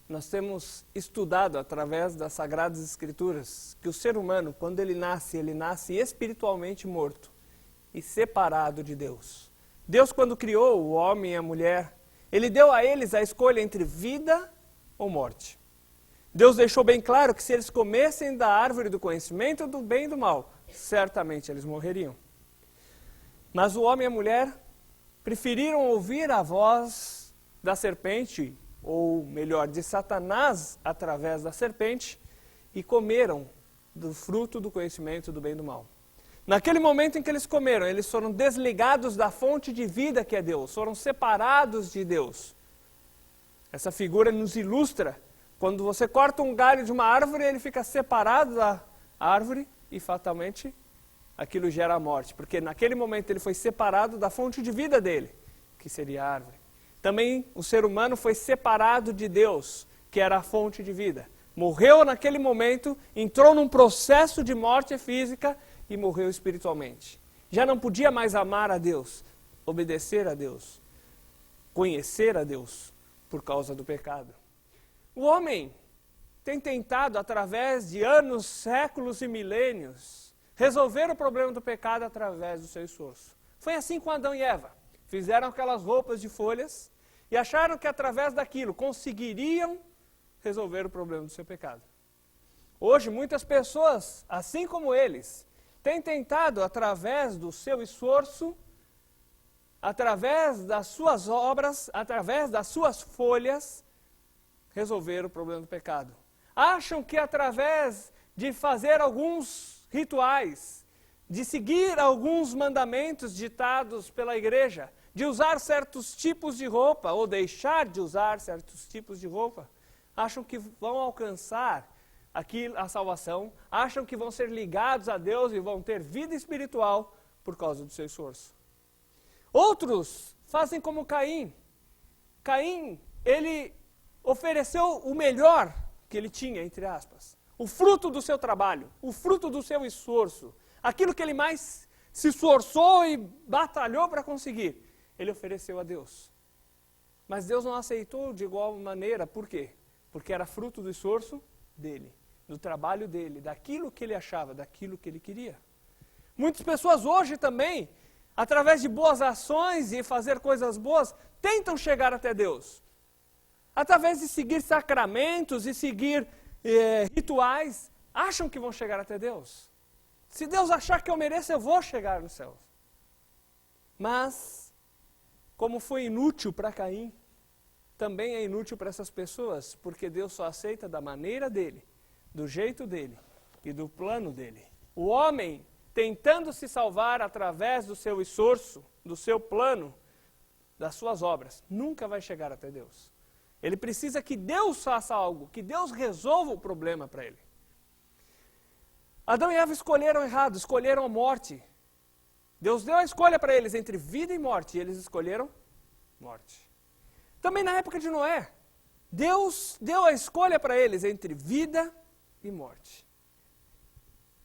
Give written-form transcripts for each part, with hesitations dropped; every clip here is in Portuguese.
nós temos estudado através das Sagradas Escrituras que o ser humano, quando ele nasce espiritualmente morto e separado de Deus. Deus, quando criou o homem e a mulher, Ele deu a eles a escolha entre vida ou morte. Deus deixou bem claro que se eles comessem da árvore do conhecimento do bem e do mal, certamente eles morreriam. Mas o homem e a mulher preferiram ouvir a voz da serpente, ou melhor, de Satanás através da serpente, e comeram do fruto do conhecimento do bem e do mal. Naquele momento em que eles comeram, eles foram desligados da fonte de vida que é Deus, foram separados de Deus. Essa figura nos ilustra, quando você corta um galho de uma árvore, ele fica separado da árvore e fatalmente aquilo gera a morte, porque naquele momento ele foi separado da fonte de vida dele, que seria a árvore. Também o ser humano foi separado de Deus, que era a fonte de vida. Morreu naquele momento, entrou num processo de morte física e morreu espiritualmente. Já não podia mais amar a Deus, obedecer a Deus, conhecer a Deus por causa do pecado. O homem tem tentado, através de anos, séculos e milênios, resolver o problema do pecado através do seu esforço. Foi assim com Adão e Eva. Fizeram aquelas roupas de folhas e acharam que através daquilo conseguiriam resolver o problema do seu pecado. Hoje, muitas pessoas, assim como eles, têm tentado, através do seu esforço, através das suas obras, através das suas folhas, resolver o problema do pecado. Acham que através de fazer alguns rituais, de seguir alguns mandamentos ditados pela igreja, de usar certos tipos de roupa ou deixar de usar certos tipos de roupa, acham que vão alcançar a salvação, acham que vão ser ligados a Deus e vão ter vida espiritual por causa do seu esforço. Outros fazem como Caim. Caim, ele ofereceu o melhor que ele tinha, entre aspas. O fruto do seu trabalho, o fruto do seu esforço, aquilo que ele mais se esforçou e batalhou para conseguir, ele ofereceu a Deus. Mas Deus não aceitou de igual maneira, por quê? Porque era fruto do esforço dele, do trabalho dele, daquilo que ele achava, daquilo que ele queria. Muitas pessoas hoje também, através de boas ações e fazer coisas boas, tentam chegar até Deus. Através de seguir sacramentos e seguir rituais, acham que vão chegar até Deus. Se Deus achar que eu mereço, eu vou chegar no céu. Mas, como foi inútil para Caim, também é inútil para essas pessoas, porque Deus só aceita da maneira dele, do jeito dele e do plano dele. O homem, tentando se salvar através do seu esforço, do seu plano, das suas obras, nunca vai chegar até Deus. Ele precisa que Deus faça algo, que Deus resolva o problema para ele. Adão e Eva escolheram errado, escolheram a morte. Deus deu a escolha para eles entre vida e morte, e eles escolheram morte. Também na época de Noé, Deus deu a escolha para eles entre vida e morte.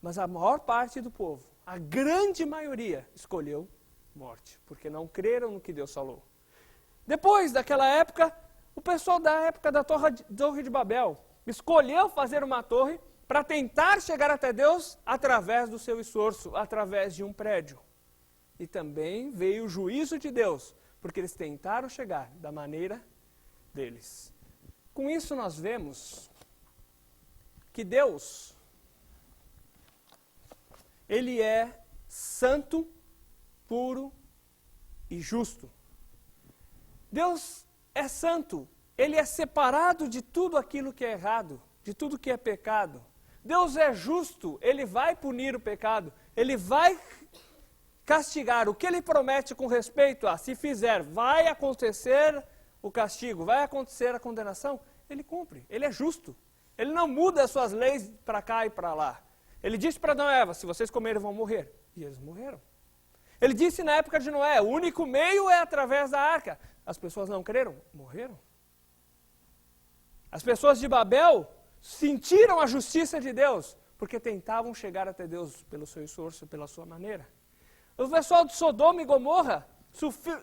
Mas a maior parte do povo, a grande maioria, escolheu morte, porque não creram no que Deus falou. Depois daquela época, o pessoal da época da Torre de Babel escolheu fazer uma torre para tentar chegar até Deus através do seu esforço, através de um prédio. E também veio o juízo de Deus, porque eles tentaram chegar da maneira deles. Com isso nós vemos que Deus, Ele é santo, puro e justo. Deus é santo, Ele é separado de tudo aquilo que é errado, de tudo que é pecado. Deus é justo, Ele vai punir o pecado, Ele vai castigar. O que Ele promete com respeito a, se fizer, vai acontecer o castigo, vai acontecer a condenação, Ele cumpre, Ele é justo. Ele não muda as suas leis para cá e para lá. Ele disse para Adão e Eva, se vocês comerem vão morrer. E eles morreram. Ele disse na época de Noé, o único meio é através da arca. As pessoas não creram, morreram. As pessoas de Babel sentiram a justiça de Deus, porque tentavam chegar até Deus pelo seu esforço, pela sua maneira. O pessoal de Sodoma e Gomorra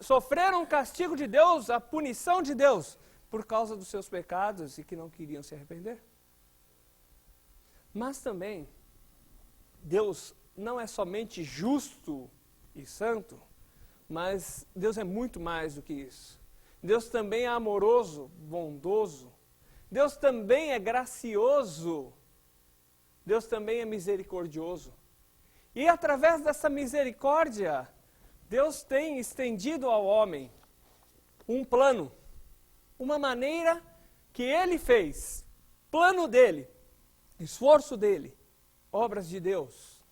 sofreram o castigo de Deus, a punição de Deus, por causa dos seus pecados e que não queriam se arrepender. Mas também, Deus não é somente justo e santo, mas Deus é muito mais do que isso. Deus também é amoroso, bondoso. Deus também é gracioso. Deus também é misericordioso. E através dessa misericórdia, Deus tem estendido ao homem um plano, uma maneira que Ele fez, plano dele, esforço dele, obras de Deus,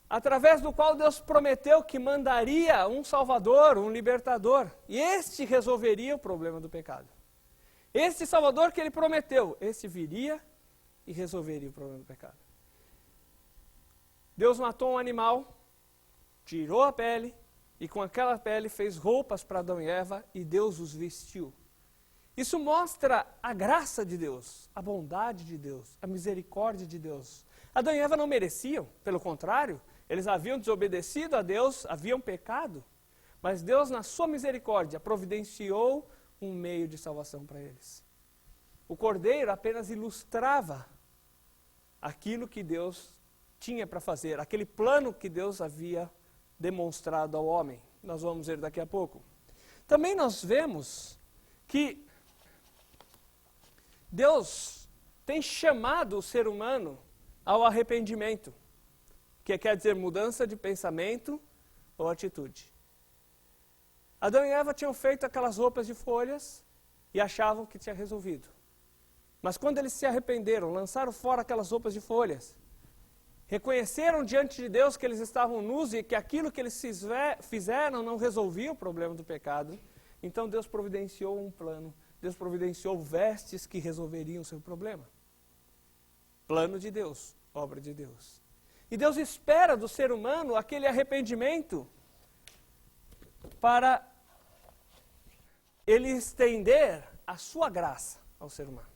através do qual Deus prometeu que mandaria um Salvador, um libertador, e este resolveria o problema do pecado. Este Salvador que Ele prometeu, este viria e resolveria o problema do pecado. Deus matou um animal, tirou a pele, e com aquela pele fez roupas para Adão e Eva, e Deus os vestiu. Isso mostra a graça de Deus, a bondade de Deus, a misericórdia de Deus. Adão e Eva não mereciam, pelo contrário, eles haviam desobedecido a Deus, haviam pecado, mas Deus, na sua misericórdia, providenciou um meio de salvação para eles. O cordeiro apenas ilustrava aquilo que Deus tinha para fazer, aquele plano que Deus havia demonstrado ao homem. Nós vamos ver daqui a pouco. Também nós vemos que Deus tem chamado o ser humano ao arrependimento, que quer dizer mudança de pensamento ou atitude. Adão e Eva tinham feito aquelas roupas de folhas e achavam que tinha resolvido. Mas quando eles se arrependeram, lançaram fora aquelas roupas de folhas, reconheceram diante de Deus que eles estavam nus e que aquilo que eles fizeram não resolvia o problema do pecado, então Deus providenciou um plano, Deus providenciou vestes que resolveriam o seu problema. Plano de Deus, obra de Deus. E Deus espera do ser humano aquele arrependimento para Ele estender a sua graça ao ser humano.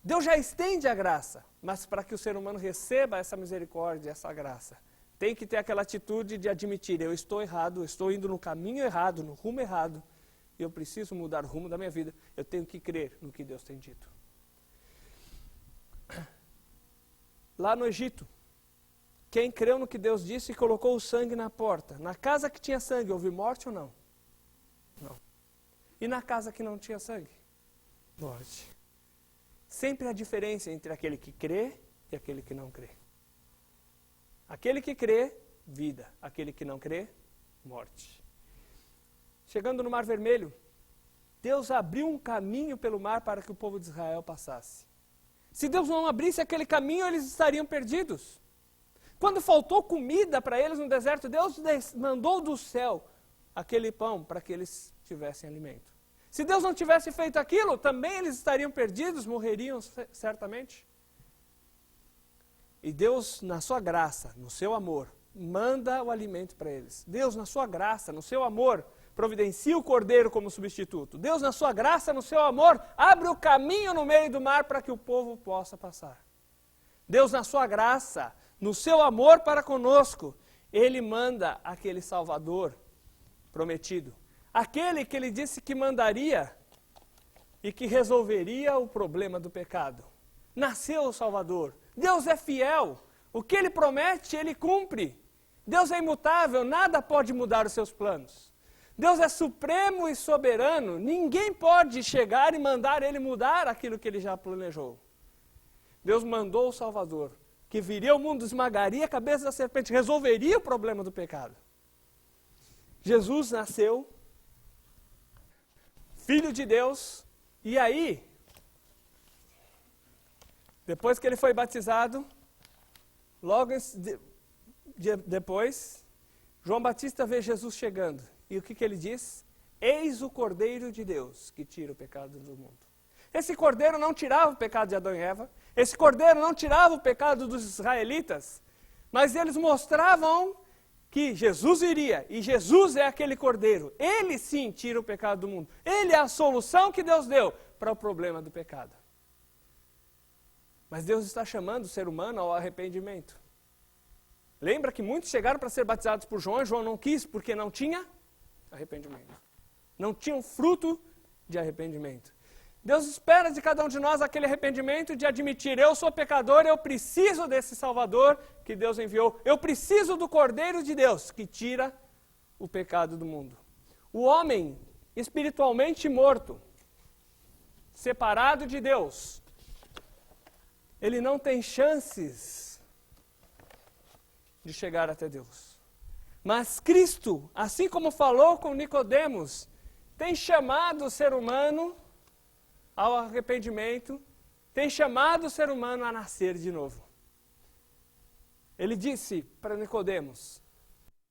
Deus já estende a graça, mas para que o ser humano receba essa misericórdia, essa graça, tem que ter aquela atitude de admitir, eu estou errado, eu estou indo no caminho errado, no rumo errado, e eu preciso mudar o rumo da minha vida, eu tenho que crer no que Deus tem dito. Lá no Egito, quem creu no que Deus disse e colocou o sangue na porta, na casa que tinha sangue, houve morte ou não? Não. E na casa que não tinha sangue? Morte. Sempre há diferença entre aquele que crê e aquele que não crê. Aquele que crê, vida. Aquele que não crê, morte. Chegando no Mar Vermelho, Deus abriu um caminho pelo mar para que o povo de Israel passasse. Se Deus não abrisse aquele caminho, eles estariam perdidos. Quando faltou comida para eles no deserto, Deus mandou do céu aquele pão para que eles tivessem alimento. Se Deus não tivesse feito aquilo, também eles estariam perdidos, morreriam certamente. E Deus, na sua graça, no seu amor, manda o alimento para eles. Deus, na sua graça, no seu amor, providencia o cordeiro como substituto. Deus, na sua graça, no seu amor, abre o caminho no meio do mar para que o povo possa passar. Deus, na sua graça, no seu amor para conosco, Ele manda aquele Salvador prometido. Aquele que Ele disse que mandaria e que resolveria o problema do pecado. Nasceu o Salvador. Deus é fiel. O que Ele promete, Ele cumpre. Deus é imutável, nada pode mudar os seus planos. Deus é supremo e soberano. Ninguém pode chegar e mandar Ele mudar aquilo que Ele já planejou. Deus mandou o Salvador, que viria ao mundo, esmagaria a cabeça da serpente, resolveria o problema do pecado. Jesus nasceu, Filho de Deus, e aí, depois que ele foi batizado, logo depois, João Batista vê Jesus chegando. E o que ele diz? Eis o Cordeiro de Deus que tira o pecado do mundo. Esse Cordeiro não tirava o pecado de Adão e Eva, esse Cordeiro não tirava o pecado dos israelitas, mas eles mostravam que Jesus iria, e Jesus é aquele Cordeiro. Ele sim tira o pecado do mundo. Ele é a solução que Deus deu para o problema do pecado. Mas Deus está chamando o ser humano ao arrependimento. Lembra que muitos chegaram para ser batizados por João, e João não quis porque não tinha arrependimento. Não tinha um fruto de arrependimento. Deus espera de cada um de nós aquele arrependimento de admitir, eu sou pecador, eu preciso desse Salvador que Deus enviou. Eu preciso do Cordeiro de Deus que tira o pecado do mundo. O homem espiritualmente morto, separado de Deus, ele não tem chances de chegar até Deus. Mas Cristo, assim como falou com Nicodemos, tem chamado o ser humano ao arrependimento, tem chamado o ser humano a nascer de novo. Ele disse para Nicodemos,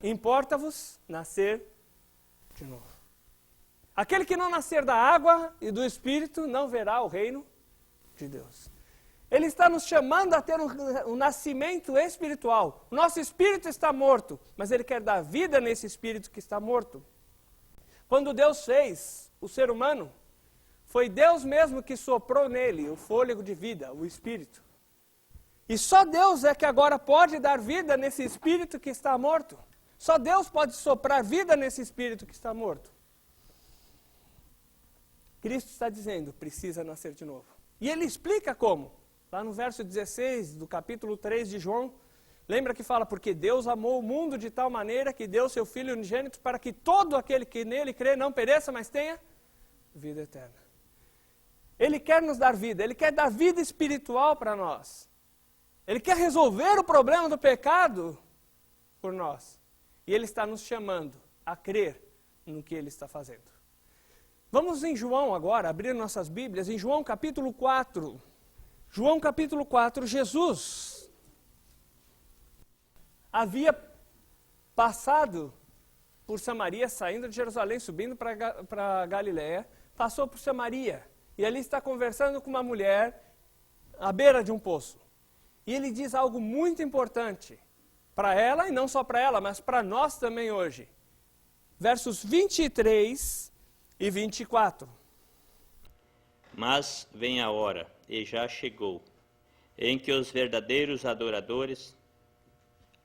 importa-vos nascer de novo. Aquele que não nascer da água e do Espírito não verá o reino de Deus. Ele está nos chamando a ter um nascimento espiritual. O nosso espírito está morto, mas Ele quer dar vida nesse espírito que está morto. Quando Deus fez o ser humano, foi Deus mesmo que soprou nele o fôlego de vida, o espírito. E só Deus é que agora pode dar vida nesse espírito que está morto. Só Deus pode soprar vida nesse espírito que está morto. Cristo está dizendo, precisa nascer de novo. E Ele explica como. Lá no verso 16 do capítulo 3 de João, lembra que fala, porque Deus amou o mundo de tal maneira que deu seu Filho unigênito para que todo aquele que nele crê não pereça, mas tenha vida eterna. Ele quer nos dar vida, Ele quer dar vida espiritual para nós. Ele quer resolver o problema do pecado por nós. E Ele está nos chamando a crer no que Ele está fazendo. Vamos em João agora, abrir nossas Bíblias, em João capítulo 4. João capítulo 4, Jesus havia passado por Samaria, saindo de Jerusalém, subindo para Galiléia, passou por Samaria, e ali está conversando com uma mulher à beira de um poço. E ele diz algo muito importante para ela, e não só para ela, mas para nós também hoje. Versos 23 e 24. Mas vem a hora, e já chegou, em que os verdadeiros adoradores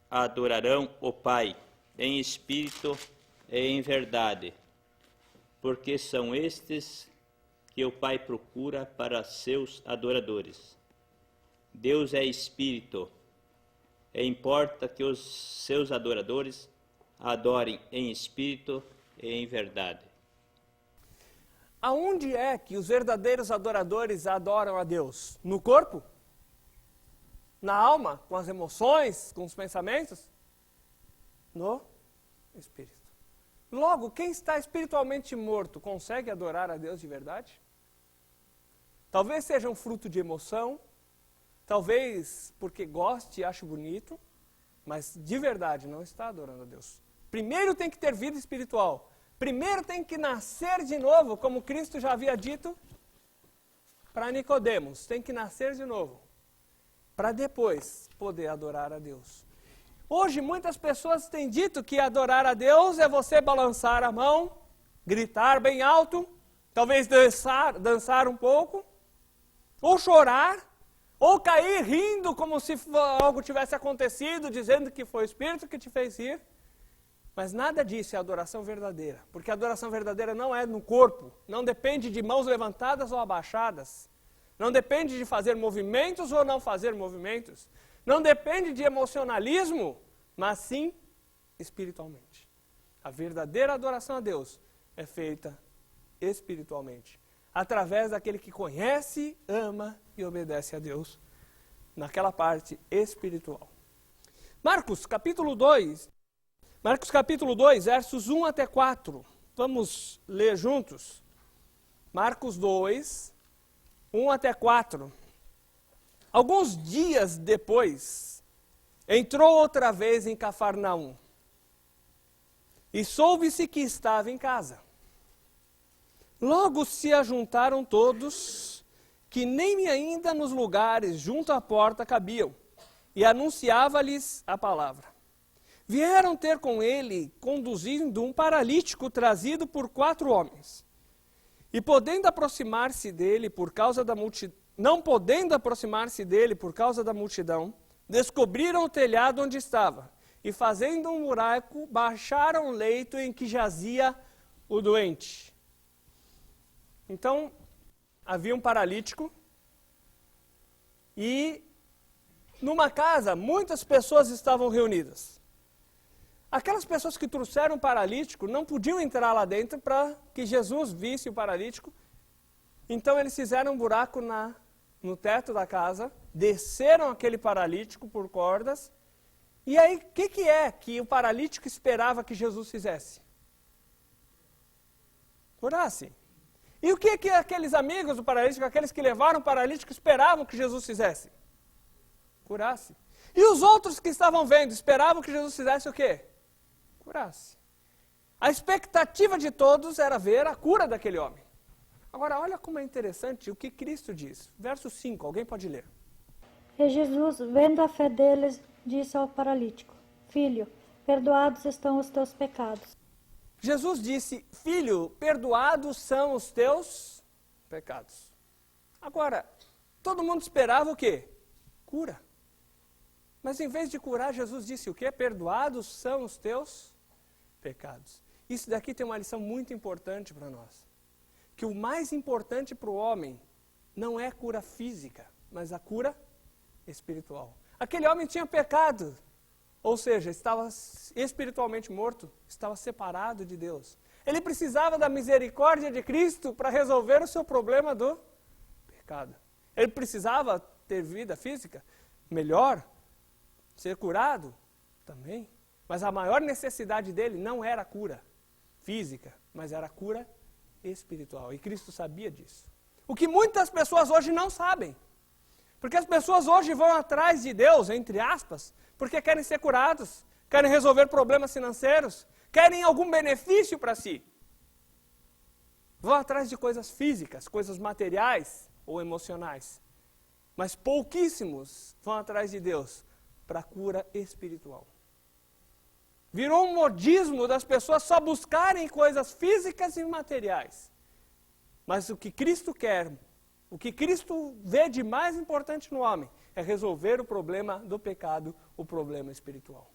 adorarão o Pai, em espírito e em verdade, porque são estes que o Pai procura para seus adoradores. Deus é espírito, e importa que os seus adoradores adorem em espírito e em verdade. Aonde é que os verdadeiros adoradores adoram a Deus? No corpo? Na alma? Com as emoções? Com os pensamentos? No espírito. Logo, quem está espiritualmente morto consegue adorar a Deus de verdade? Talvez seja um fruto de emoção, talvez porque goste e ache bonito, mas de verdade não está adorando a Deus. Primeiro tem que ter vida espiritual. Primeiro tem que nascer de novo, como Cristo já havia dito para Nicodemos. Tem que nascer de novo, para depois poder adorar a Deus. Hoje muitas pessoas têm dito que adorar a Deus é você balançar a mão, gritar bem alto, talvez dançar um pouco, ou chorar, ou cair rindo como se algo tivesse acontecido, dizendo que foi o Espírito que te fez rir. Mas nada disso é adoração verdadeira, porque a adoração verdadeira não é no corpo, não depende de mãos levantadas ou abaixadas, não depende de fazer movimentos ou não fazer movimentos, não depende de emocionalismo, mas sim espiritualmente. A verdadeira adoração a Deus é feita espiritualmente, através daquele que conhece, ama e obedece a Deus, naquela parte espiritual. Marcos capítulo 2, versos 1 até 4. Vamos ler juntos. Marcos 2, 1 até 4. Alguns dias depois, entrou outra vez em Cafarnaum. E soube-se que estava em casa. Logo se ajuntaram todos, que nem ainda nos lugares junto à porta cabiam, e anunciava-lhes a palavra. Vieram ter com ele, conduzindo um paralítico trazido por 4 homens. E podendo aproximar-se dele por causa da multidão, não podendo aproximar-se dele por causa da multidão, descobriram o telhado onde estava, e fazendo um buraco, baixaram o leito em que jazia o doente. Então, havia um paralítico e numa casa muitas pessoas estavam reunidas. Aquelas pessoas que trouxeram o paralítico não podiam entrar lá dentro para que Jesus visse o paralítico. Então eles fizeram um buraco no teto da casa, desceram aquele paralítico por cordas. E aí, o que é que o paralítico esperava que Jesus fizesse? Curasse. E o que aqueles amigos do paralítico, aqueles que levaram o paralítico, esperavam que Jesus fizesse? Curasse. E os outros que estavam vendo, esperavam que Jesus fizesse o quê? Curasse. A expectativa de todos era ver a cura daquele homem. Agora, olha como é interessante o que Cristo diz. Verso 5, alguém pode ler. E Jesus, vendo a fé deles, disse ao paralítico: Filho, perdoados estão os teus pecados. Jesus disse: Filho, perdoados são os teus pecados. Agora, todo mundo esperava o quê? Cura. Mas em vez de curar, Jesus disse o quê? Perdoados são os teus pecados. Isso daqui tem uma lição muito importante para nós. Que o mais importante para o homem não é a cura física, mas a cura espiritual. Aquele homem tinha pecado, ou seja, estava espiritualmente morto, estava separado de Deus. Ele precisava da misericórdia de Cristo para resolver o seu problema do pecado. Ele precisava ter vida física melhor, ser curado também. Mas a maior necessidade dele não era a cura física, mas era a cura espiritual. E Cristo sabia disso. O que muitas pessoas hoje não sabem. Porque as pessoas hoje vão atrás de Deus, entre aspas, porque querem ser curados, querem resolver problemas financeiros, querem algum benefício para si. Vão atrás de coisas físicas, coisas materiais ou emocionais. Mas pouquíssimos vão atrás de Deus para a cura espiritual. Virou um modismo das pessoas só buscarem coisas físicas e materiais. Mas o que Cristo quer, o que Cristo vê de mais importante no homem, é resolver o problema do pecado, o problema espiritual.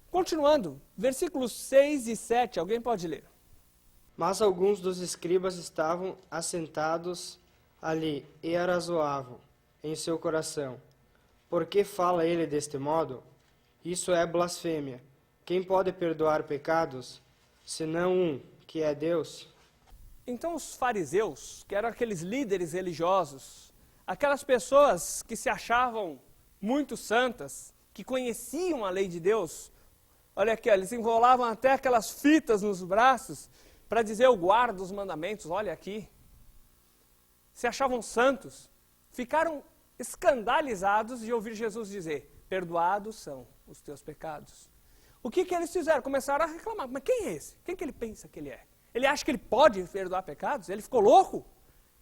Continuando, versículos 6 e 7, alguém pode ler? Mas alguns dos escribas estavam assentados ali e arrazoavam em seu coração: por que fala ele deste modo? Isso é blasfêmia. Quem pode perdoar pecados, senão um, que é Deus? Então os fariseus, que eram aqueles líderes religiosos, aquelas pessoas que se achavam muito santas, que conheciam a lei de Deus, olha aqui, eles enrolavam até aquelas fitas nos braços para dizer: eu guardo os mandamentos, olha aqui. Se achavam santos, ficaram escandalizados de ouvir Jesus dizer: perdoados são os teus pecados. O que eles fizeram? Começaram a reclamar: mas quem é esse? Quem que ele pensa que ele é? Ele acha que ele pode perdoar pecados? Ele ficou louco?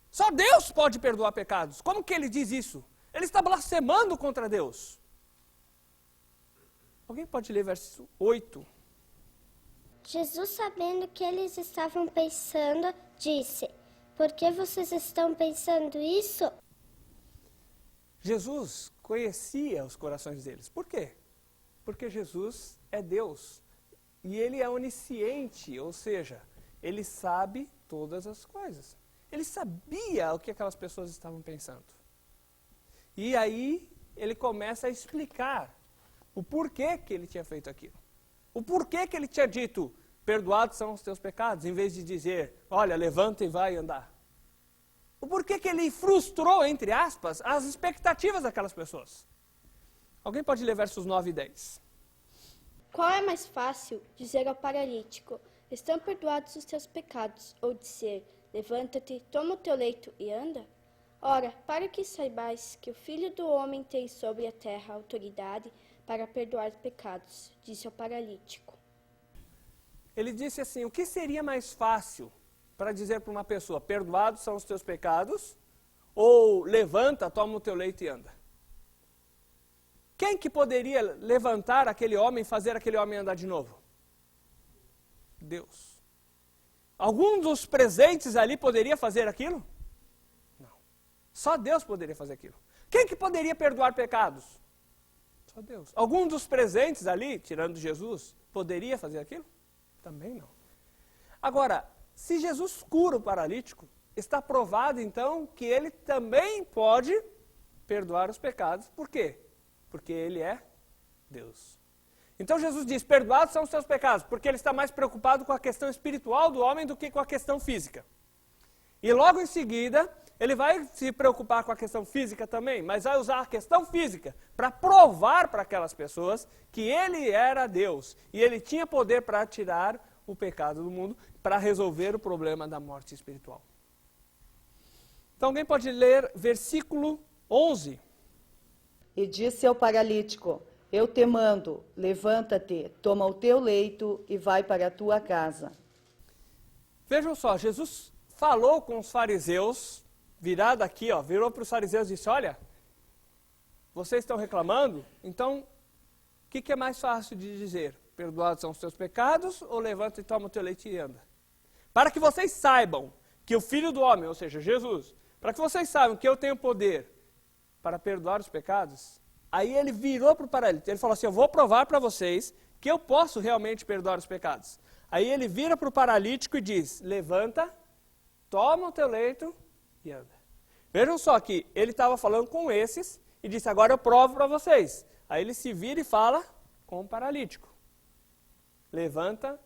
Só Deus pode perdoar pecados. Como que ele diz isso? Ele está blasfemando contra Deus. Alguém pode ler verso 8? Jesus, sabendo que eles estavam pensando, disse: por que vocês estão pensando isso? Jesus conhecia os corações deles. Por quê? Porque Jesus é Deus. E ele é onisciente, ou seja, ele sabe todas as coisas. Ele sabia o que aquelas pessoas estavam pensando. E aí ele começa a explicar o porquê que ele tinha feito aquilo. O porquê que ele tinha dito: perdoados são os teus pecados, em vez de dizer: olha, levanta e vai andar. O porquê que ele frustrou, entre aspas, as expectativas daquelas pessoas. Alguém pode ler versos 9 e 10. Qual é mais fácil, dizer ao paralítico: estão perdoados os teus pecados, ou dizer: levanta-te, toma o teu leito e anda? Ora, para que saibais que o Filho do Homem tem sobre a terra autoridade para perdoar pecados, disse ao paralítico. Ele disse assim: o que seria mais fácil para dizer para uma pessoa: perdoados são os teus pecados, ou levanta, toma o teu leito e anda? Quem que poderia levantar aquele homem e fazer aquele homem andar de novo? Deus. Algum dos presentes ali poderia fazer aquilo? Não. Só Deus poderia fazer aquilo. Quem que poderia perdoar pecados? Só Deus. Algum dos presentes ali, tirando Jesus, poderia fazer aquilo? Também não. Agora, Se Jesus cura o paralítico, está provado então que ele também pode perdoar os pecados. Por quê? Porque ele é Deus. Então Jesus diz, perdoados são os seus pecados, porque ele está mais preocupado com a questão espiritual do homem do que com a questão física. E logo em seguida, ele vai se preocupar com a questão física também, mas vai usar a questão física para provar para aquelas pessoas que ele era Deus e ele tinha poder para tirar o pecado do mundo, para resolver o problema da morte espiritual. Então alguém pode ler versículo 11. E disse ao paralítico, eu te mando, levanta-te, toma o teu leito e vai para a tua casa. Vejam só, Jesus falou com os fariseus, virado aqui, virou para os fariseus e disse, olha, vocês estão reclamando, então o que é mais fácil de dizer? Perdoados são os teus pecados, ou levanta e toma o teu leite e anda? Para que vocês saibam que o Filho do Homem, ou seja, Jesus, para que vocês saibam que eu tenho poder para perdoar os pecados, aí ele virou para o paralítico, ele falou assim, eu vou provar para vocês que eu posso realmente perdoar os pecados. Aí ele vira para o paralítico e diz, levanta, toma o teu leito e anda. Vejam só que ele estava falando com esses e disse, agora eu provo para vocês. Aí ele se vira e fala com o paralítico. Levanta,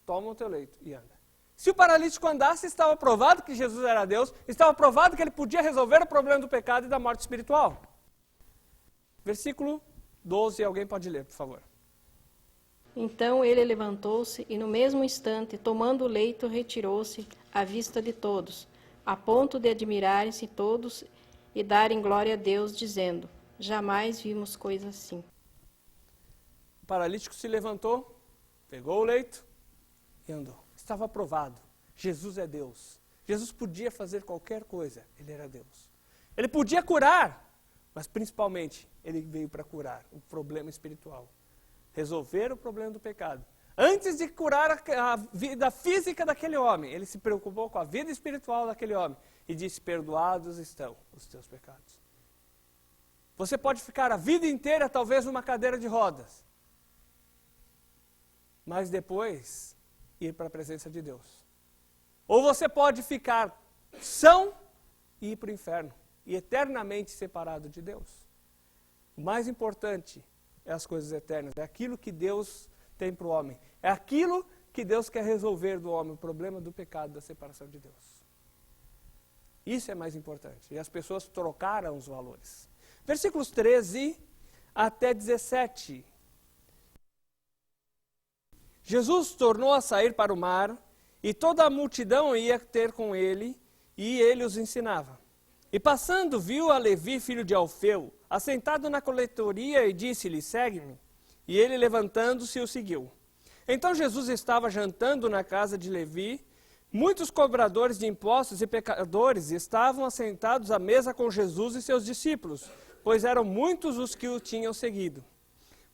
toma o teu leito e anda. Se o paralítico andasse, estava provado que Jesus era Deus, estava provado que ele podia resolver o problema do pecado e da morte espiritual. Versículo 12, alguém pode ler, por favor. Então ele levantou-se e no mesmo instante, tomando o leito, retirou-se à vista de todos, a ponto de admirarem-se todos e darem glória a Deus, dizendo, jamais vimos coisa assim. O paralítico se levantou, pegou o leito e andou. Estava provado. Jesus é Deus. Jesus podia fazer qualquer coisa. Ele era Deus. Ele podia curar, mas principalmente ele veio para curar o problema espiritual. Resolver o problema do pecado. Antes de curar a vida física daquele homem, ele se preocupou com a vida espiritual daquele homem e disse, perdoados estão os teus pecados. Você pode ficar a vida inteira talvez numa cadeira de rodas, mas depois ir para a presença de Deus. Ou você pode ficar são e ir para o inferno, e eternamente separado de Deus. O mais importante é as coisas eternas, é aquilo que Deus tem para o homem, é aquilo que Deus quer resolver do homem, o problema do pecado, da separação de Deus. Isso é mais importante, e as pessoas trocaram os valores. Versículos 13 até 17. Jesus tornou a sair para o mar, e toda a multidão ia ter com ele, e ele os ensinava. E passando, viu a Levi, filho de Alfeu, assentado na coletoria, e disse-lhe, segue-me. E ele, levantando-se, o seguiu. Então Jesus estava jantando na casa de Levi. Muitos cobradores de impostos e pecadores estavam assentados à mesa com Jesus e seus discípulos, pois eram muitos os que o tinham seguido.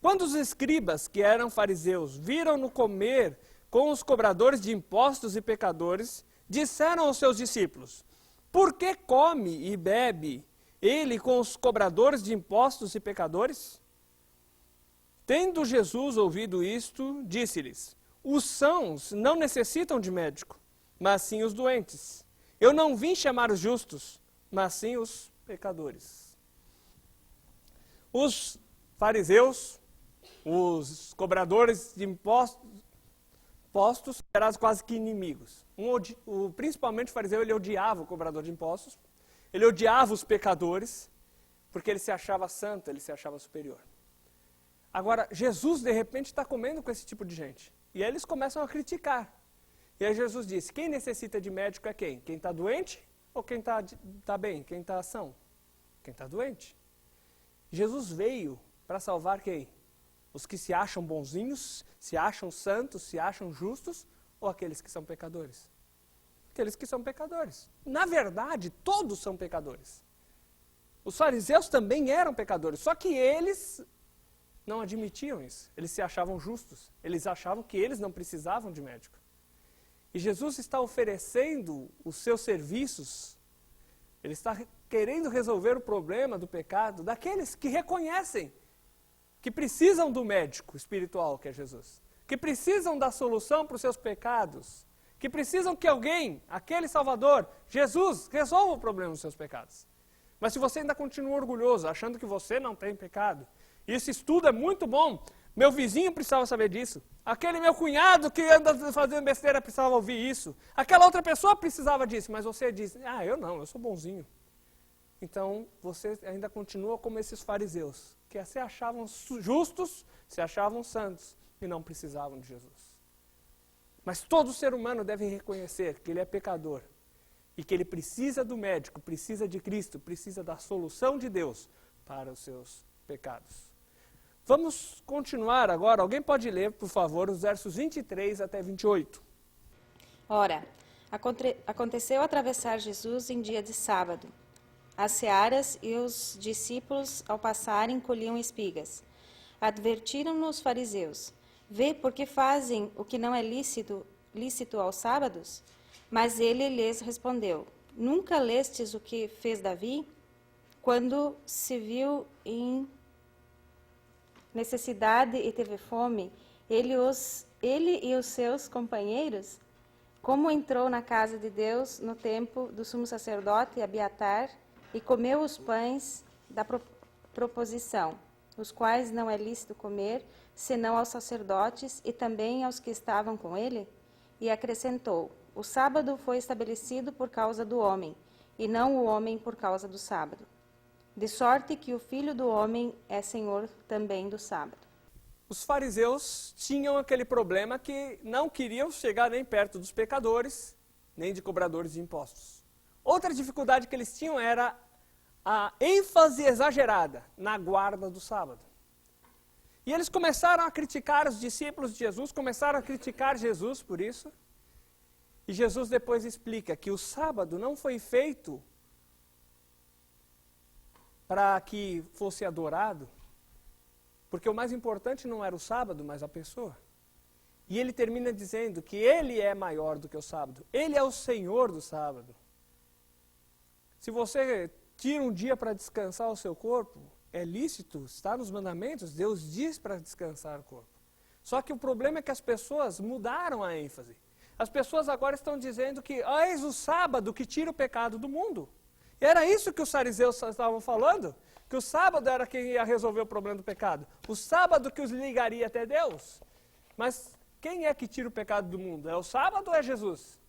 Quando os escribas, que eram fariseus, viram-no comer com os cobradores de impostos e pecadores, disseram aos seus discípulos, por que come e bebe ele com os cobradores de impostos e pecadores? Tendo Jesus ouvido isto, disse-lhes, os sãos não necessitam de médico, mas sim os doentes. Eu não vim chamar os justos, mas sim os pecadores. Os fariseus, os cobradores de impostos eram quase que inimigos. Principalmente o fariseu, ele odiava o cobrador de impostos, ele odiava os pecadores, porque ele se achava santo, ele se achava superior. Agora, Jesus, de repente, está comendo com esse tipo de gente. E aí eles começam a criticar. E aí Jesus disse, quem necessita de médico é quem? Quem está doente ou quem está bem? Quem está são? Quem está doente. Jesus veio para salvar quem? Os que se acham bonzinhos, se acham santos, se acham justos, ou aqueles que são pecadores? Aqueles que são pecadores. Na verdade, todos são pecadores. Os fariseus também eram pecadores, só que eles não admitiam isso. Eles se achavam justos. Eles achavam que eles não precisavam de médico. E Jesus está oferecendo os seus serviços, ele está querendo resolver o problema do pecado daqueles que reconhecem que precisam do médico espiritual, que é Jesus, que precisam da solução para os seus pecados, que precisam que alguém, aquele Salvador, Jesus, resolva o problema dos seus pecados. Mas se você ainda continua orgulhoso, achando que você não tem pecado, e esse estudo é muito bom, meu vizinho precisava saber disso, aquele meu cunhado que anda fazendo besteira precisava ouvir isso, aquela outra pessoa precisava disso, mas você diz, eu não, eu sou bonzinho. Então, você ainda continua como esses fariseus, que se achavam justos, se achavam santos e não precisavam de Jesus. Mas todo ser humano deve reconhecer que ele é pecador e que ele precisa do médico, precisa de Cristo, precisa da solução de Deus para os seus pecados. Vamos continuar agora. Alguém pode ler, por favor, os versos 23 até 28. Ora, aconteceu atravessar Jesus em dia de sábado. As searas e os discípulos, ao passarem, colhiam espigas. Advertiram-no os fariseus: vê, porque fazem o que não é lícito aos sábados? Mas ele lhes respondeu: nunca lestes o que fez Davi? Quando se viu em necessidade e teve fome, ele e os seus companheiros, como entrou na casa de Deus no tempo do sumo sacerdote Abiatar, e comeu os pães da proposição, os quais não é lícito comer, senão aos sacerdotes e também aos que estavam com ele? E acrescentou: o sábado foi estabelecido por causa do homem, e não o homem por causa do sábado. De sorte que o Filho do Homem é Senhor também do sábado. Os fariseus tinham aquele problema que não queriam chegar nem perto dos pecadores, nem de cobradores de impostos. Outra dificuldade que eles tinham era a ênfase exagerada na guarda do sábado. E eles começaram a criticar os discípulos de Jesus, começaram a criticar Jesus por isso. E Jesus depois explica que o sábado não foi feito para que fosse adorado, porque o mais importante não era o sábado, mas a pessoa. E ele termina dizendo que ele é maior do que o sábado, ele é o Senhor do sábado. Se você tira um dia para descansar o seu corpo, é lícito, está nos mandamentos, Deus diz para descansar o corpo. Só que o problema é que as pessoas mudaram a ênfase. As pessoas agora estão dizendo que eis o sábado que tira o pecado do mundo. E era isso que os fariseus estavam falando, que o sábado era quem ia resolver o problema do pecado. O sábado que os ligaria até Deus. Mas quem é que tira o pecado do mundo? É o sábado ou é Jesus?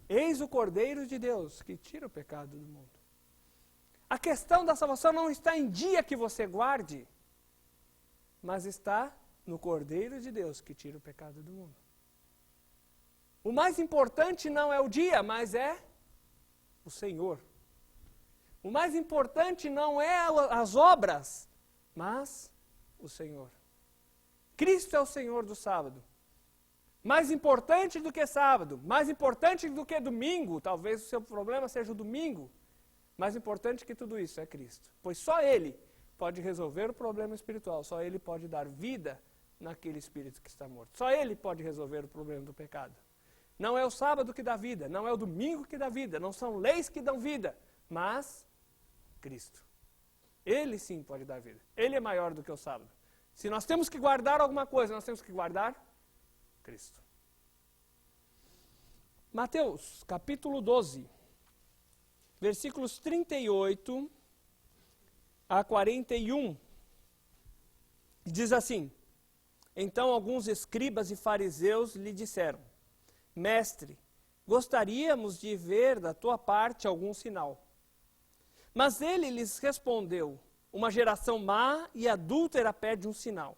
Eis o Cordeiro de Deus que tira o pecado do mundo. A questão da salvação não está em dia que você guarde, mas está no Cordeiro de Deus que tira o pecado do mundo. O mais importante não é o dia, mas é o Senhor. O mais importante não é as obras, mas o Senhor. Cristo é o Senhor do sábado. Mais importante do que sábado, mais importante do que domingo, talvez o seu problema seja o domingo, mais importante que tudo isso é Cristo. Pois só Ele pode resolver o problema espiritual, só Ele pode dar vida naquele espírito que está morto. Só Ele pode resolver o problema do pecado. Não é o sábado que dá vida, não é o domingo que dá vida, não são leis que dão vida, mas Cristo. Ele sim pode dar vida. Ele é maior do que o sábado. Se nós temos que guardar alguma coisa, nós temos que guardar Cristo. Mateus, capítulo 12, versículos 38 a 41, diz assim: então alguns escribas e fariseus lhe disseram: mestre, gostaríamos de ver da tua parte algum sinal. Mas ele lhes respondeu: uma geração má e adúltera pede um sinal.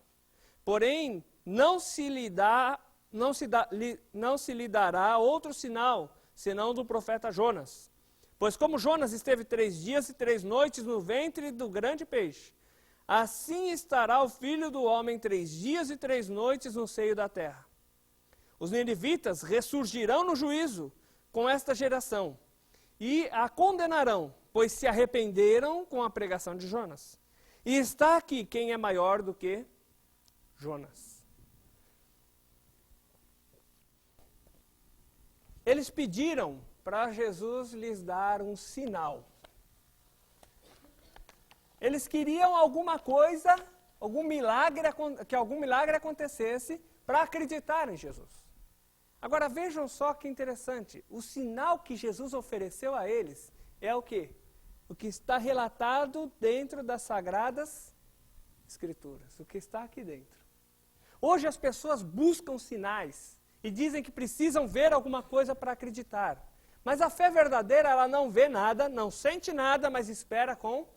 Porém, não se lhe dará outro sinal, senão do profeta Jonas. Pois como Jonas esteve 3 dias e 3 noites no ventre do grande peixe, assim estará o Filho do Homem 3 dias e 3 noites no seio da terra. Os ninivitas ressurgirão no juízo com esta geração e a condenarão, pois se arrependeram com a pregação de Jonas. E está aqui quem é maior do que Jonas. Eles pediram para Jesus lhes dar um sinal. Eles queriam alguma coisa, que algum milagre acontecesse para acreditar em Jesus. Agora vejam só que interessante, o sinal que Jesus ofereceu a eles é o quê? O que está relatado dentro das Sagradas Escrituras, o que está aqui dentro. Hoje as pessoas buscam sinais e dizem que precisam ver alguma coisa para acreditar. Mas a fé verdadeira, ela não vê nada, não sente nada, mas espera com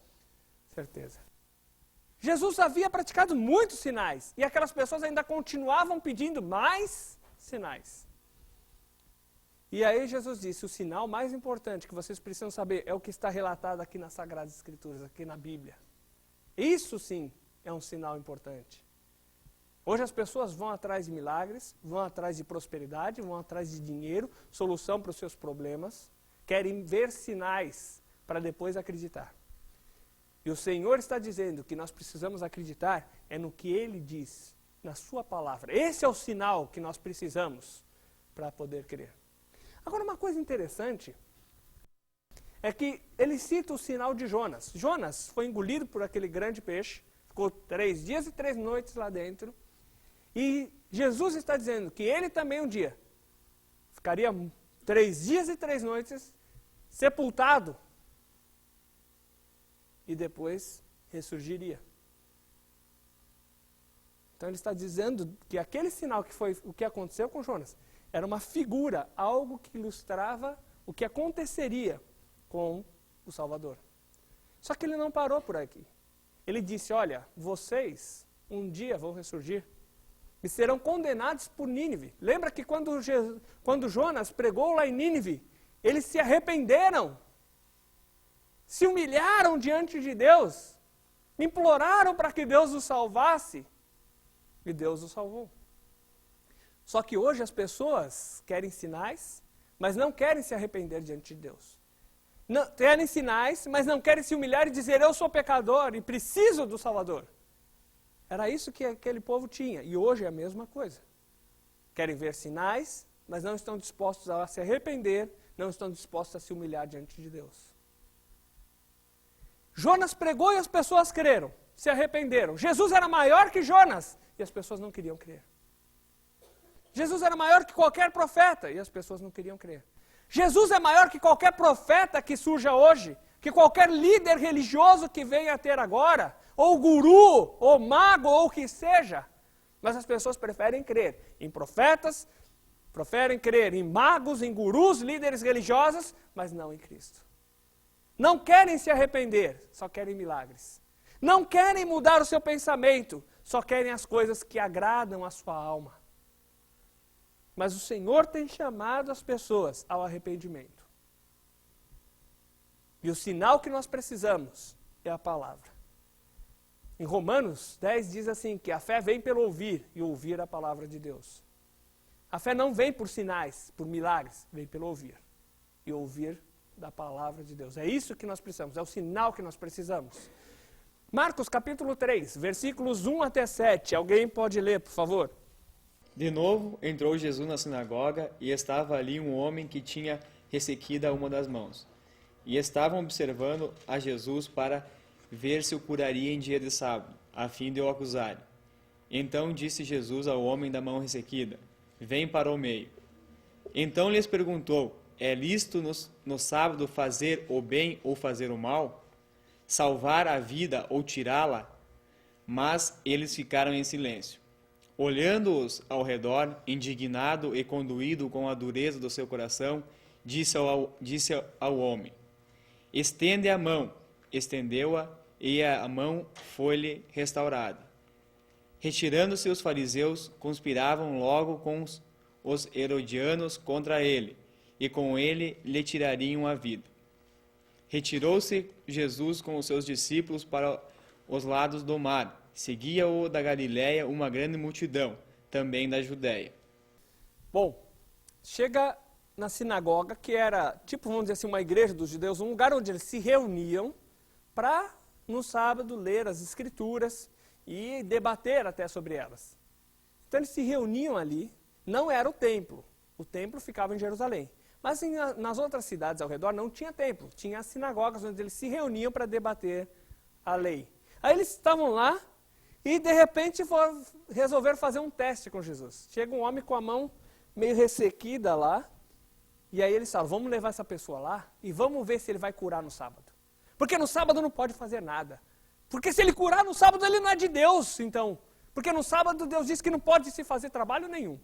certeza. Jesus havia praticado muitos sinais e aquelas pessoas ainda continuavam pedindo mais sinais. E aí Jesus disse, o sinal mais importante que vocês precisam saber é o que está relatado aqui nas Sagradas Escrituras, aqui na Bíblia. Isso sim é um sinal importante. Hoje as pessoas vão atrás de milagres, vão atrás de prosperidade, vão atrás de dinheiro, solução para os seus problemas, querem ver sinais para depois acreditar. E o Senhor está dizendo que nós precisamos acreditar é no que Ele diz, na sua palavra. Esse é o sinal que nós precisamos para poder crer. Agora, uma coisa interessante é que ele cita o sinal de Jonas. Jonas foi engolido por aquele grande peixe, ficou 3 dias e 3 noites lá dentro, e Jesus está dizendo que ele também um dia ficaria 3 dias e 3 noites sepultado e depois ressurgiria. Então ele está dizendo que aquele sinal que foi o que aconteceu com Jonas era uma figura, algo que ilustrava o que aconteceria com o Salvador. Só que ele não parou por aqui. Ele disse, olha, vocês um dia vão ressurgir e serão condenados por Nínive. Lembra que quando Jonas pregou lá em Nínive, eles se arrependeram, se humilharam diante de Deus, imploraram para que Deus os salvasse, e Deus os salvou. Só que hoje as pessoas querem sinais, mas não querem se arrepender diante de Deus. Não, querem sinais, mas não querem se humilhar e dizer, eu sou pecador e preciso do Salvador. Era isso que aquele povo tinha, e hoje é a mesma coisa. Querem ver sinais, mas não estão dispostos a se arrepender, não estão dispostos a se humilhar diante de Deus. Jonas pregou e as pessoas creram, se arrependeram. Jesus era maior que Jonas e as pessoas não queriam crer. Jesus era maior que qualquer profeta e as pessoas não queriam crer. Jesus é maior que qualquer profeta que surja hoje, que qualquer líder religioso que venha a ter agora, ou guru, ou mago, ou o que seja. Mas as pessoas preferem crer em profetas, preferem crer em magos, em gurus, líderes religiosos, mas não em Cristo. Não querem se arrepender, só querem milagres. Não querem mudar o seu pensamento, só querem as coisas que agradam a sua alma. Mas o Senhor tem chamado as pessoas ao arrependimento. E o sinal que nós precisamos é a palavra. Em Romanos 10 diz assim, que a fé vem pelo ouvir, e ouvir a palavra de Deus. A fé não vem por sinais, por milagres, vem pelo ouvir. E ouvir da palavra de Deus. É isso que nós precisamos, é o sinal que nós precisamos. Marcos capítulo 3, versículos 1 até 7. Alguém pode ler, por favor? De novo, entrou Jesus na sinagoga e estava ali um homem que tinha ressequida uma das mãos. E estavam observando a Jesus para ver se o curaria em dia de sábado, a fim de o acusarem. Então disse Jesus ao homem da mão ressequida, vem para o meio. Então lhes perguntou, é lícito no sábado fazer o bem ou fazer o mal? Salvar a vida ou tirá-la? Mas eles ficaram em silêncio. Olhando-os ao redor, indignado e conduído com a dureza do seu coração, disse ao homem, estende a mão. Estendeu-a, e a mão foi-lhe restaurada. Retirando-se os fariseus, conspiravam logo com os herodianos contra ele, e com ele lhe tirariam a vida. Retirou-se Jesus com os seus discípulos para os lados do mar. Seguia-o da Galiléia uma grande multidão, também da Judéia. Bom, chega na sinagoga, que era, tipo, vamos dizer assim, uma igreja dos judeus, um lugar onde eles se reuniam para, no sábado, ler as escrituras e debater até sobre elas. Então eles se reuniam ali, não era o templo ficava em Jerusalém. Mas nas outras cidades ao redor não tinha templo, tinha as sinagogas onde eles se reuniam para debater a lei. Aí eles estavam lá, e de repente resolveram fazer um teste com Jesus. Chega um homem com a mão meio ressequida lá, e aí eles falam, vamos levar essa pessoa lá e vamos ver se ele vai curar no sábado. Porque no sábado não pode fazer nada. Porque se ele curar no sábado, ele não é de Deus, então. Porque no sábado Deus diz que não pode se fazer trabalho nenhum.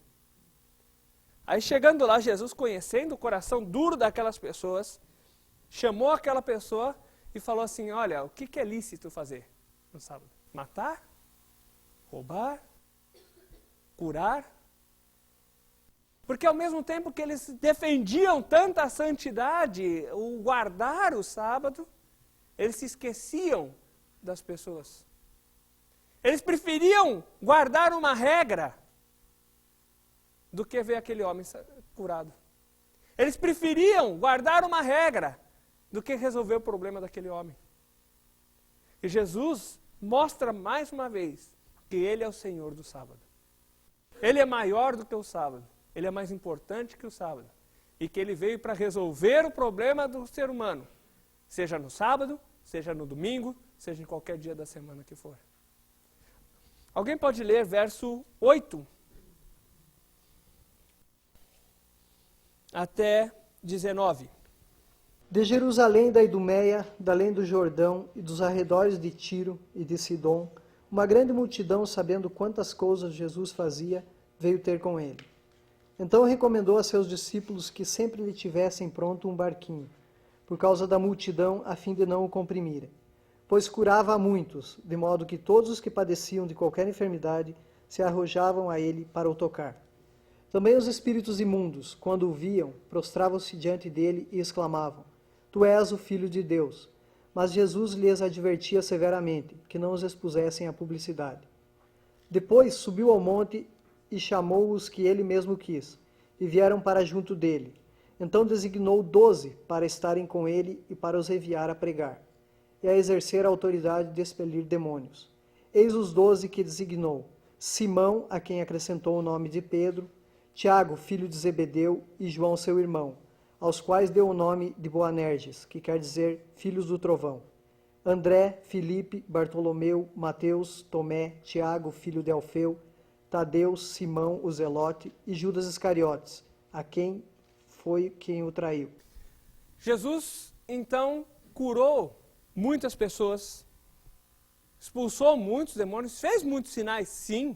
Aí chegando lá, Jesus, conhecendo o coração duro daquelas pessoas, chamou aquela pessoa e falou assim, olha, o que é lícito fazer no sábado? Matar? Roubar? Curar? Porque ao mesmo tempo que eles defendiam tanta santidade, o guardar o sábado, eles se esqueciam das pessoas. Eles preferiam guardar uma regra do que ver aquele homem curado. Eles preferiam guardar uma regra do que resolver o problema daquele homem. E Jesus mostra mais uma vez que Ele é o Senhor do sábado. Ele é maior do que o sábado. Ele é mais importante que o sábado. E que Ele veio para resolver o problema do ser humano. Seja no sábado, seja no domingo, seja em qualquer dia da semana que for. Alguém pode ler verso 8 até 19. De Jerusalém, da Idumeia, da além do Jordão e dos arredores de Tiro e de Sidom, uma grande multidão, sabendo quantas coisas Jesus fazia, veio ter com ele. Então recomendou a seus discípulos que sempre lhe tivessem pronto um barquinho, por causa da multidão, a fim de não o comprimirem. Pois curava a muitos, de modo que todos os que padeciam de qualquer enfermidade se arrojavam a ele para o tocar. Também os espíritos imundos, quando o viam, prostravam-se diante dele e exclamavam, Tu és o Filho de Deus. Mas Jesus lhes advertia severamente, que não os expusessem à publicidade. Depois subiu ao monte e chamou os que ele mesmo quis, e vieram para junto dele. Então designou 12 para estarem com ele e para os enviar a pregar, e a exercer a autoridade de expelir demônios. Eis os 12 que designou, Simão, a quem acrescentou o nome de Pedro, Tiago, filho de Zebedeu, e João, seu irmão, aos quais deu o nome de Boanerges, que quer dizer filhos do trovão. André, Filipe, Bartolomeu, Mateus, Tomé, Tiago, filho de Alfeu, Tadeu, Simão, o Zelote, e Judas Iscariotes, a quem foi quem o traiu. Jesus, então, curou muitas pessoas, expulsou muitos demônios, fez muitos sinais, sim,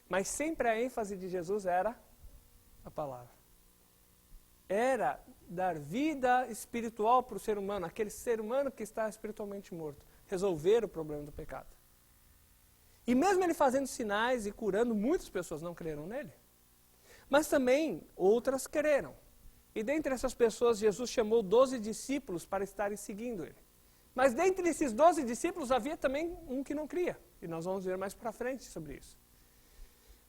mas sempre a ênfase de Jesus era a palavra. Era dar vida espiritual para o ser humano, aquele ser humano que está espiritualmente morto, resolver o problema do pecado. E mesmo ele fazendo sinais e curando, muitas pessoas não creram nele. Mas também outras creram. E dentre essas pessoas, Jesus chamou 12 discípulos para estarem seguindo ele. Mas dentre esses 12 discípulos havia também um que não cria. E nós vamos ver mais para frente sobre isso.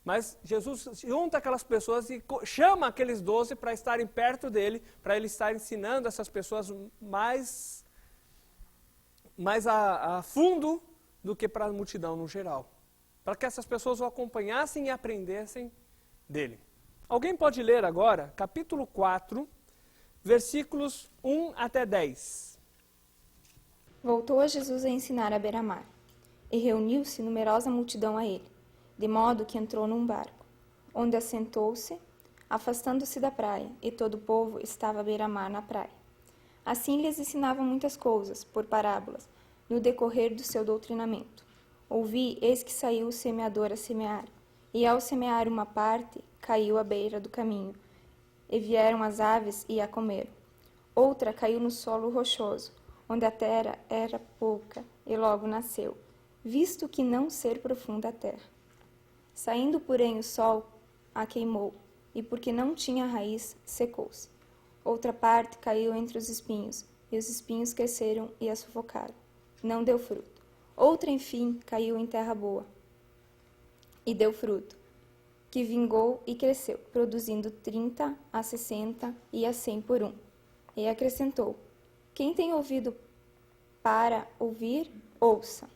Mas Jesus junta aquelas pessoas e chama aqueles 12 para estarem perto dele, para ele estar ensinando essas pessoas mais a fundo do que para a multidão no geral. Para que essas pessoas o acompanhassem e aprendessem dele. Alguém pode ler agora, capítulo 4, versículos 1 até 10. Voltou a Jesus a ensinar à beira-mar, e reuniu-se numerosa multidão a ele, de modo que entrou num barco, onde assentou-se, afastando-se da praia, e todo o povo estava à beira-mar na praia. Assim lhes ensinava muitas coisas, por parábolas, no decorrer do seu doutrinamento. Ouvi, eis que saiu o semeador a semear, e ao semear uma parte, caiu à beira do caminho, e vieram as aves e a comeram. Outra caiu no solo rochoso, onde a terra era pouca, e logo nasceu, visto que não ser profunda a terra. Saindo, porém, o sol a queimou, e porque não tinha raiz, secou-se. Outra parte caiu entre os espinhos, e os espinhos cresceram e a sufocaram. Não deu fruto. Outra, enfim, caiu em terra boa, e deu fruto, que vingou e cresceu, produzindo 30, a 60 e a 100 por um. E acrescentou, quem tem ouvido para ouvir, ouça.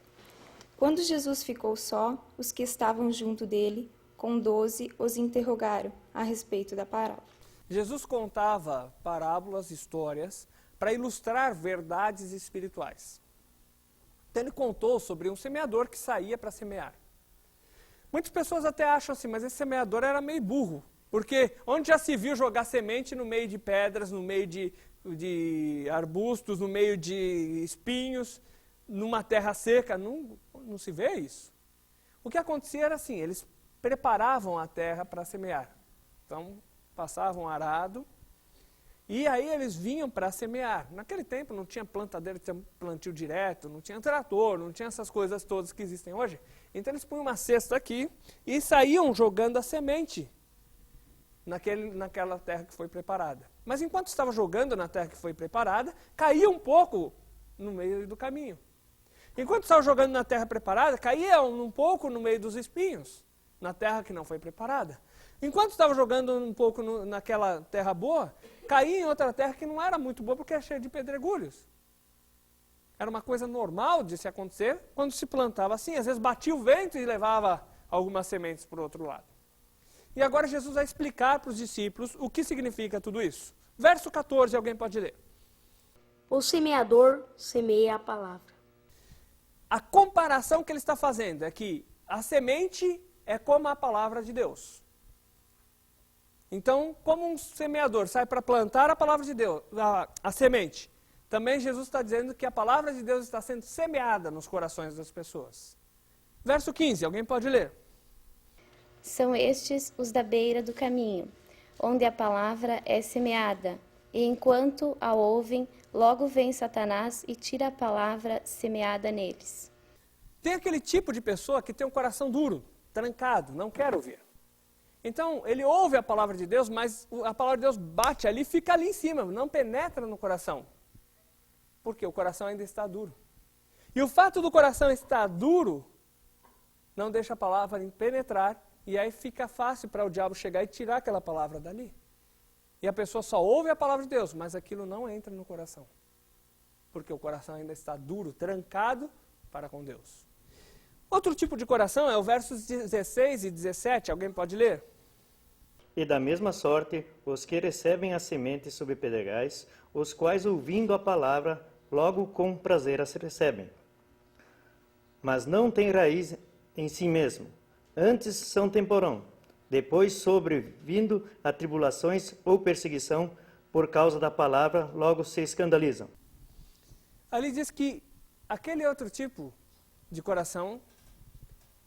Quando Jesus ficou só, os que estavam junto dele, com 12, os interrogaram a respeito da parábola. Jesus contava parábolas, histórias, para ilustrar verdades espirituais. Então ele contou sobre um semeador que saía para semear. Muitas pessoas até acham assim, mas esse semeador era meio burro. Porque onde já se viu jogar semente no meio de pedras, no meio de arbustos, no meio de espinhos, numa terra seca, não se vê isso. O que acontecia era assim, eles preparavam a terra para semear. Então, passavam arado, e aí eles vinham para semear. Naquele tempo não tinha plantadeira, tinha plantio direto, não tinha trator, não tinha essas coisas todas que existem hoje. Então eles punham uma cesta aqui e saíam jogando a semente naquela terra que foi preparada. Mas enquanto estava jogando na terra que foi preparada, caía um pouco no meio do caminho. Enquanto estava jogando na terra preparada, caía um pouco no meio dos espinhos, na terra que não foi preparada. Enquanto estava jogando um pouco naquela terra boa, caía em outra terra que não era muito boa porque era cheia de pedregulhos. Era uma coisa normal de se acontecer quando se plantava assim. Às vezes batia o vento e levava algumas sementes para o outro lado. E agora Jesus vai explicar para os discípulos o que significa tudo isso. Verso 14, alguém pode ler. O semeador semeia a palavra. A comparação que ele está fazendo é que a semente é como a palavra de Deus. Então, como um semeador sai para plantar a palavra de Deus, a semente, também Jesus está dizendo que a palavra de Deus está sendo semeada nos corações das pessoas. Verso 15, alguém pode ler. São estes os da beira do caminho, onde a palavra é semeada, e enquanto a ouvem, logo vem Satanás e tira a palavra semeada neles. Tem aquele tipo de pessoa que tem um coração duro, trancado, não quer ouvir. Então, ele ouve a palavra de Deus, mas a palavra de Deus bate ali, fica ali em cima, não penetra no coração. Porque o coração ainda está duro. E o fato do coração estar duro, não deixa a palavra penetrar, e aí fica fácil para o diabo chegar e tirar aquela palavra dali. E a pessoa só ouve a palavra de Deus, mas aquilo não entra no coração. Porque o coração ainda está duro, trancado para com Deus. Outro tipo de coração é o versos 16 e 17, alguém pode ler? E da mesma sorte, os que recebem a semente sob pedregais, os quais, ouvindo a palavra, logo com prazer as recebem. Mas não têm raiz em si mesmo, antes são temporão, depois sobrevindo a tribulações ou perseguição por causa da palavra, logo se escandalizam. Ali diz que aquele outro tipo de coração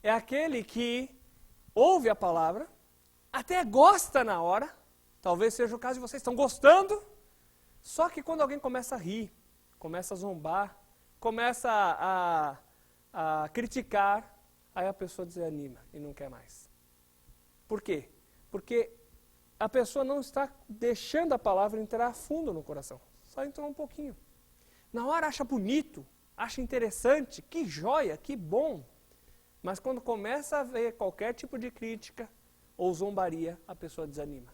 é aquele que ouve a palavra, até gosta na hora, talvez seja o caso de vocês, estão gostando, só que quando alguém começa a rir, começa a zombar, começa a criticar, aí a pessoa desanima e não quer mais. Por quê? Porque a pessoa não está deixando a palavra entrar a fundo no coração, só entrou um pouquinho. Na hora acha bonito, acha interessante, que joia, que bom. Mas quando começa a ver qualquer tipo de crítica ou zombaria, a pessoa desanima.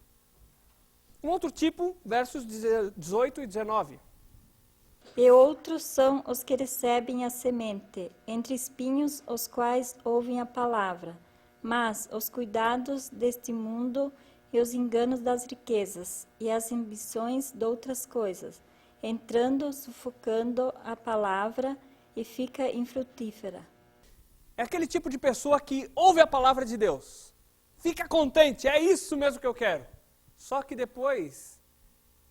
Um outro tipo, versos 18 e 19. E outros são os que recebem a semente, entre espinhos, os quais ouvem a palavra, mas os cuidados deste mundo e os enganos das riquezas e as ambições de outras coisas, entrando, sufocando a palavra e fica infrutífera. É aquele tipo de pessoa que ouve a palavra de Deus, fica contente, é isso mesmo que eu quero. Só que depois,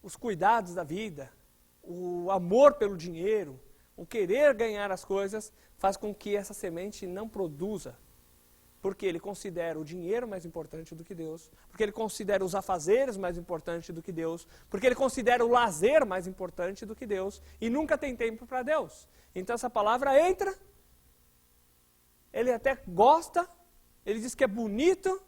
os cuidados da vida, o amor pelo dinheiro, o querer ganhar as coisas, faz com que essa semente não produza. Porque ele considera o dinheiro mais importante do que Deus, porque ele considera os afazeres mais importantes do que Deus, porque ele considera o lazer mais importante do que Deus, e nunca tem tempo para Deus. Então essa palavra entra, ele até gosta, ele diz que é bonito,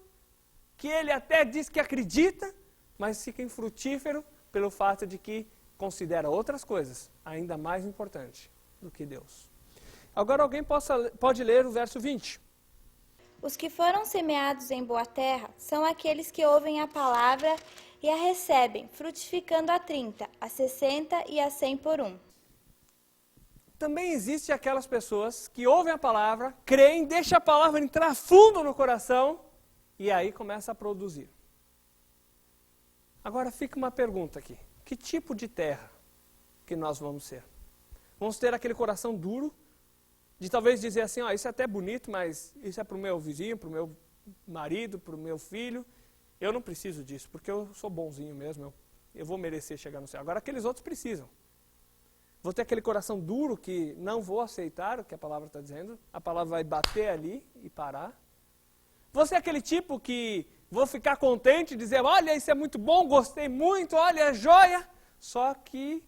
que ele até diz que acredita, mas fica infrutífero pelo fato de que considera outras coisas ainda mais importantes do que Deus. Agora alguém pode ler o verso 20. Os que foram semeados em boa terra são aqueles que ouvem a palavra e a recebem, frutificando a 30, a 60 e a 100 por 1. Também existe aquelas pessoas que ouvem a palavra, creem, deixam a palavra entrar fundo no coração e aí começa a produzir. Agora fica uma pergunta aqui. Que tipo de terra que nós vamos ser? Vamos ter aquele coração duro, de talvez dizer assim, ó, isso é até bonito, mas isso é para o meu vizinho, para o meu marido, para o meu filho, eu não preciso disso, porque eu sou bonzinho mesmo, eu vou merecer chegar no céu. Agora aqueles outros precisam. Vou ter aquele coração duro que não vou aceitar o que a palavra está dizendo, a palavra vai bater ali e parar. Vou ser aquele tipo que vou ficar contente e dizer, olha, isso é muito bom, gostei muito, olha, é joia. Só que,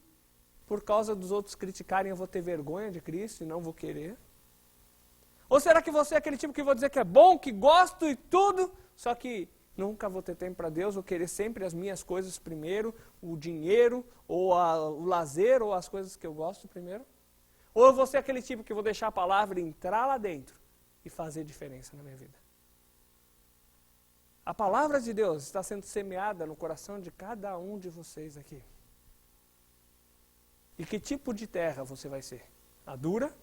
por causa dos outros criticarem, eu vou ter vergonha de Cristo e não vou querer. Ou será que você é aquele tipo que vou dizer que é bom, que gosto e tudo, só que nunca vou ter tempo para Deus, vou querer sempre as minhas coisas primeiro, o dinheiro, ou o lazer, ou as coisas que eu gosto primeiro? Ou eu vou ser aquele tipo que vou deixar a palavra entrar lá dentro e fazer diferença na minha vida? A palavra de Deus está sendo semeada no coração de cada um de vocês aqui. E que tipo de terra você vai ser? A dura?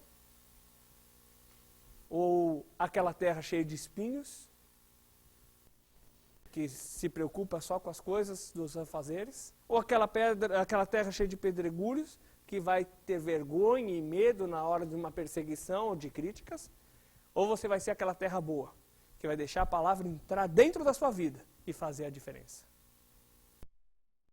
Ou aquela terra cheia de espinhos? Que se preocupa só com as coisas dos afazeres? Ou aquela terra cheia de pedregulhos, que vai ter vergonha e medo na hora de uma perseguição ou de críticas? Ou você vai ser aquela terra boa, que vai deixar a palavra entrar dentro da sua vida e fazer a diferença?